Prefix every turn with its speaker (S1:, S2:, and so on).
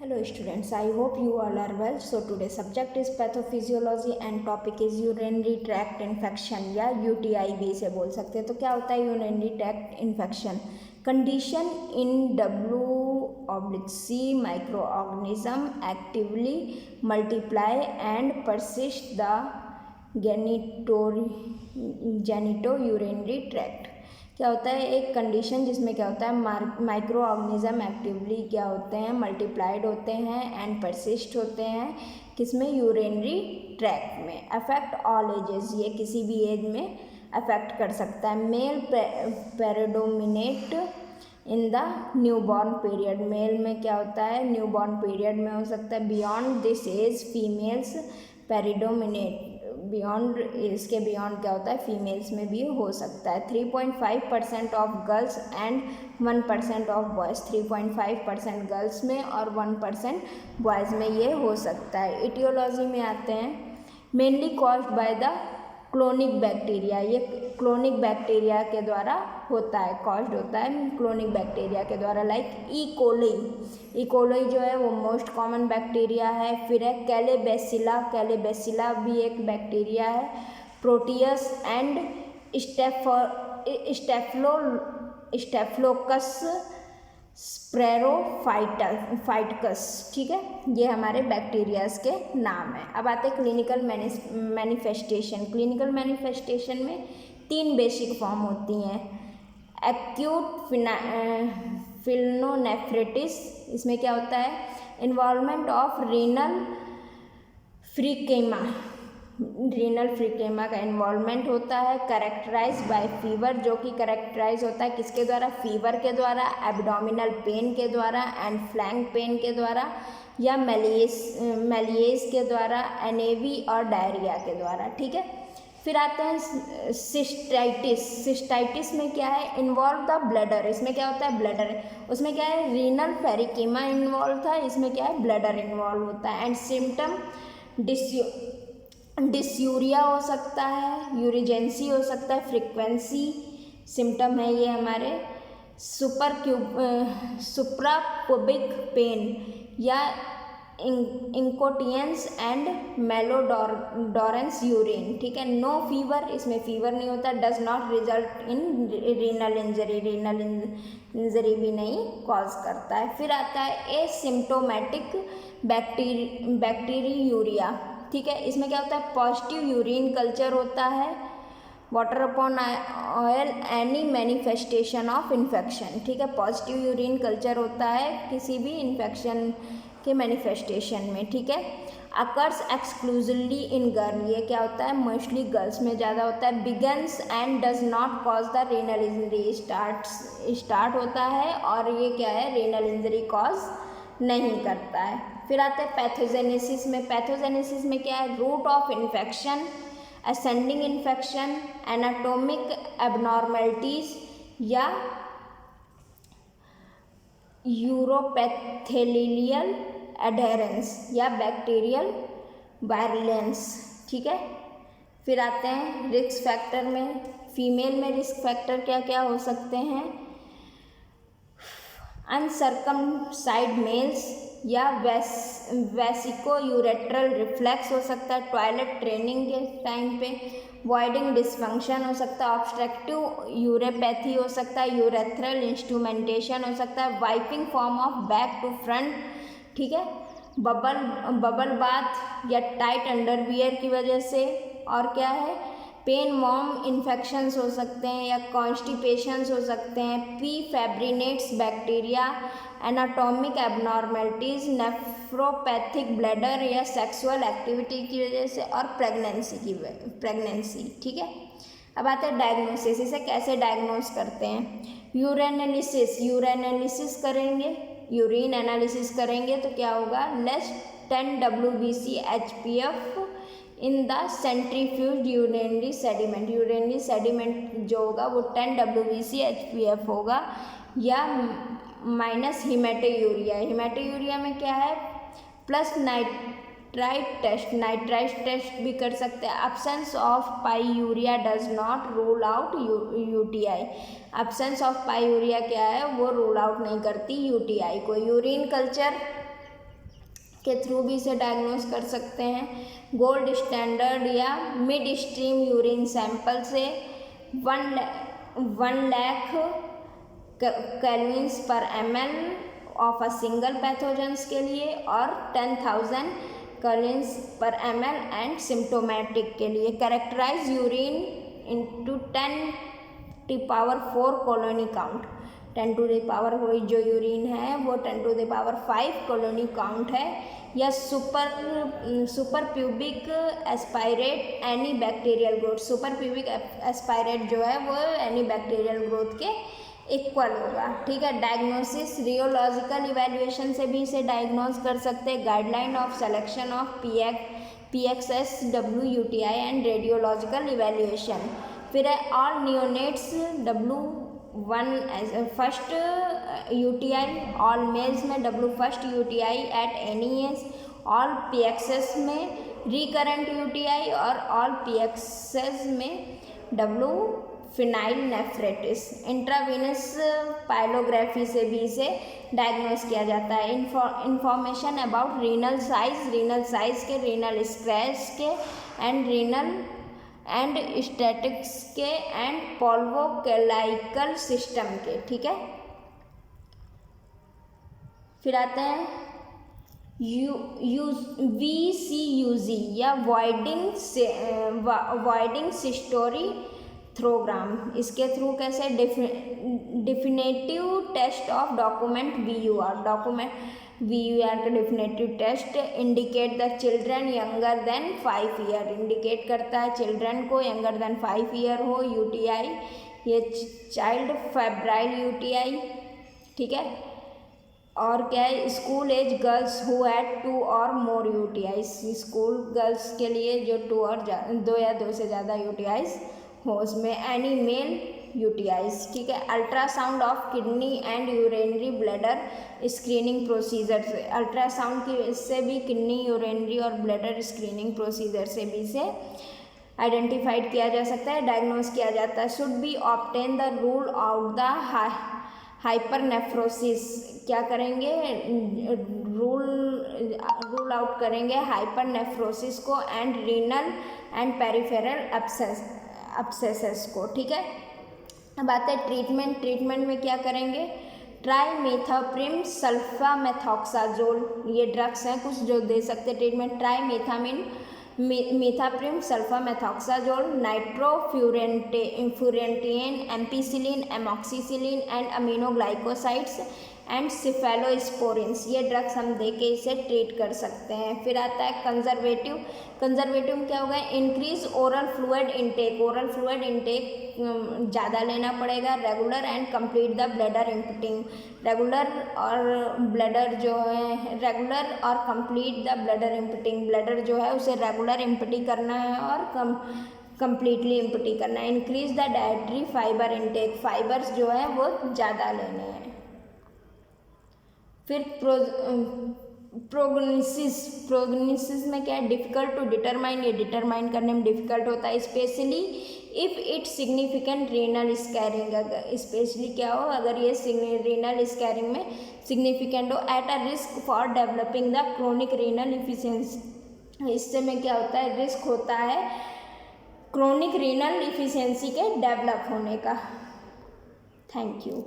S1: Hello students, I hope you all are well. So today's subject is pathophysiology and topic is urinary tract infection या UTI भी इसे बोल सकते हैं. तो क्या होता है urinary tract infection? Condition in W/C microorganism actively multiply and persist the genitourinary tract. क्या होता है एक कंडीशन जिसमें क्या होता है माइक्रो ऑर्गेनिज्म एक्टिवली क्या होते हैं मल्टीप्लाइड होते हैं एंड परसिस्ट होते हैं किसमें यूरिनरी ट्रैक्ट में. अफेक्ट ऑल एजेस, ये किसी भी एज में अफेक्ट कर सकता है. Male predominate in the newborn period, male में क्या होता है न्यूबॉर्न पीरियड में हो सकता है. Beyond this age females predominate, beyond इसके बियॉन्ड क्या होता है फीमेल्स में भी हो सकता है. 3.5% of girls and 1% of boys, 3.5% girls में और 1% बॉयज़ में ये हो सकता है. इटियोलॉजी में आते हैं. Mainly caused by the clonic bacteria, ये क्लोनिक बैक्टीरिया के द्वारा होता है, कॉज्ड होता है क्लोनिक बैक्टीरिया के द्वारा. लाइक ई कोली जो है वो मोस्ट कॉमन बैक्टीरिया है. फिर है कैलेबेसिला भी एक बैक्टीरिया है. प्रोटियस एंड स्टेफलोकस स्प्रेरोफाइटकस, ठीक है, ये हमारे बैक्टीरियाज के नाम हैं. अब आते हैं क्लिनिकल मैनिफेस्टेशन. क्लिनिकल मैनिफेस्टेशन में 3 बेसिक फॉर्म होती हैं. एक्यूट पिल्मोनेफ्राइटिस, इसमें क्या होता है इन्वॉल्वमेंट ऑफ रीनल फ्रीकेमा का इन्वॉल्वमेंट होता है. करेक्टराइज बाय फीवर, जो कि करेक्टराइज होता है किसके द्वारा फीवर के द्वारा, एब्डोमिनल पेन के द्वारा एंड फ्लैंक पेन के द्वारा या मेलिएज के द्वारा, एनेवी और डायरिया के द्वारा, ठीक है. फिर आते हैं सिस्टाइटिस में क्या है इन्वॉल्व द ब्लडर, इसमें क्या होता है ब्लडर, उसमें क्या है रीनल फेरिकीमा इन्वॉल्व था, इसमें क्या है ब्लडर इन्वॉल्व होता है. एंड सिम्टम डिस्यूरिया हो सकता है, यूरिजेंसी हो सकता है, फ्रीक्वेंसी सिम्टम है ये हमारे. सुप्रापुबिक पेन या इंकोटियंस एंड मेलोडोरेंस यूरिन, ठीक है. नो फीवर, इसमें फीवर नहीं होता. Does not result in renal injury भी नहीं कॉज करता है. फिर आता है एसिम्टोमेटिक बैक्टीरियूरिया, ठीक है. इसमें क्या होता है पॉजिटिव यूरिन कल्चर होता है. Water upon oil any manifestation of infection, ठीक है. पॉजिटिव यूरिन कल्चर होता है किसी भी इन्फेक्शन के मैनिफेस्टेशन में, ठीक है. अकर्स एक्सक्लूसिवली इन गर्ल, ये क्या होता है मोस्टली गर्ल्स में ज़्यादा होता है. Begins and does not cause the renal injury, start होता है और ये क्या है रीनल इंजरी कॉज नहीं करता है. फिर आते हैं पैथोजेनेसिस में. पैथोजेनेसिस में क्या है route of infection, ascending infection, anatomic abnormalities या यूरोपैथेलियल एडहेरेंस या बैक्टीरियल वायरलेंस, ठीक है. फिर आते हैं रिस्क फैक्टर में. फीमेल में रिस्क फैक्टर क्या क्या हो सकते हैं अनसर्कमसाइज्ड मेल्स या वेसिको यूरेट्रल रिफ्लेक्स हो सकता है टॉयलेट ट्रेनिंग के टाइम पे. वॉइडिंग डिसफंक्शन हो सकता है. ऑब्स्ट्रक्टिव यूरोपैथी हो सकता है. यूरेथ्रल इंस्ट्रूमेंटेशन हो सकता है. Wiping form of back to front, ठीक है. बबल बाथ या टाइट अंडरवियर की वजह से. और क्या है पेन वॉर्म इन्फेक्शंस हो सकते हैं या कॉन्स्टिपेशंस हो सकते हैं. पी फैब्रिनेट्स bacteria, anatomic abnormalities, nephropathic bladder या सेक्सुअल एक्टिविटी की वजह से और प्रेगनेंसी, ठीक है. अब आते हैं डायग्नोसिस, इसे कैसे डायग्नोस करते हैं. यूरिन करेंगे, यूरिन एनालिसिस करेंगे तो क्या होगा less 10 WBC HPF in the centrifuge urinary sediment जो होगा वो 10 WBC HPF होगा. या माइनस हिमेटोयूरिया में क्या है प्लस नाइट्राइट टेस्ट भी कर सकते हैं. Absence of pyuria does not rule out UTI, absence of pyuria क्या है वो रूल आउट नहीं करती UTI को. यूरिन कल्चर के थ्रू भी इसे डायग्नोस कर सकते हैं। गोल्ड स्टैंडर्ड या मिड स्ट्रीम यूरिन सैंपल से 1 लाख केल्विन्स पर ml of a single pathogens के लिए और 10,000 केल्विन्स पर ml एंड सिम्टोमेटिक के लिए। Characterize urine into 10⁴ colony count. 10⁴ जो यूरिन है वो 10⁵ कॉलोनी काउंट है। या super pubic aspirate any bacterial growth. Super pubic aspirate जो है वो एनी बैक्टीरियल ग्रोथ के इक्वल होगा, ठीक है। डायग्नोसिस रियोलॉजिकल इवैल्यूएशन से भी इसे डायग्नोस कर सकते हैं। Guideline of selection of PXS WUTI and radiological evaluation. फिर है all neonates W1 first UTI, all males में W first UTI at any age, all PXS में रिकरेंट UTI और ऑल PXS में W phenyl nephritis. Intravenous pyelography से भी इसे diagnose किया जाता है। इंफॉर्मेशन अबाउट रीनल साइज के, रीनल स्क्रैच के एंड रीनल एंड स्टैटिक्स के एंड पोल्वोकेलाइकल सिस्टम के, ठीक है। फिर आते हैं VCUG या वॉइडिंग सिस्टोरी थ्रोग्राम। इसके थ्रू कैसे definitive test of document VUR का definitive test indicate the children younger than 5 year. Indicate करता है चिल्ड्रन को यंगर देन 5 ईयर हो। UTI ये चाइल्ड फेब्राइल UTI, ठीक है। और क्या है, school age girls who had 2 और मोर UTIs। स्कूल गर्ल्स के लिए जो 2 या 2 से ज़्यादा UTIs हो, उसमें एनी मेल UTIs, ठीक है। Ultrasound of kidney and urinary bladder screening procedure से, अल्ट्रासाउंड की इससे भी किडनी, यूरिनरी और ब्लैडर स्क्रीनिंग प्रोसीजर से भी इसे आइडेंटिफाइड किया जा सकता है, डायग्नोस किया जाता है। Should be obtain the rule out the hypernephrosis. क्या करेंगे, रूल आउट करेंगे हाइपरनेफ्रोसिस को and renal and peripheral abscesses को, ठीक है। अब आते हैं ट्रीटमेंट में क्या करेंगे, ट्राइमेथाप्रिम सल्फामेथॉक्साजोल, ये ड्रग्स हैं कुछ जो दे सकते हैं treatment. Trimethoprim sulfamethoxazole, nitrofurantoin, ampicillin, amoxicillin and aminoglycosides and cephalosporins, ये ड्रग्स हम दे के इसे ट्रीट कर सकते हैं। फिर आता है कंजर्वेटिव में क्या होगा, इंक्रीज ओरल फ्लूइड इंटेक ज़्यादा लेना पड़ेगा। Regular and complete the bladder emptying, regular और complete the bladder emptying, bladder जो है उसे रेगुलर इम्पटी करना है और कंप्लीटली इम्पटी करना है। Increase the dietary fibre intake, fibres जो है वो ज़्यादा लेने हैं। फिर प्रोग्नोसिस में क्या है, डिफ़िकल्ट टू डिटरमाइन, ये डिटरमाइन करने में डिफ़िकल्ट होता है, specially if it significant renal scaring, अगर स्पेशली क्या हो, अगर ये रीनल स्कैरिंग में सिग्निफिकेंट हो, at a risk for developing the chronic renal efficiency. इससे में क्या होता है, रिस्क होता है क्रोनिक रीनल इफिशियंसी के डेवलप होने का। Thank you.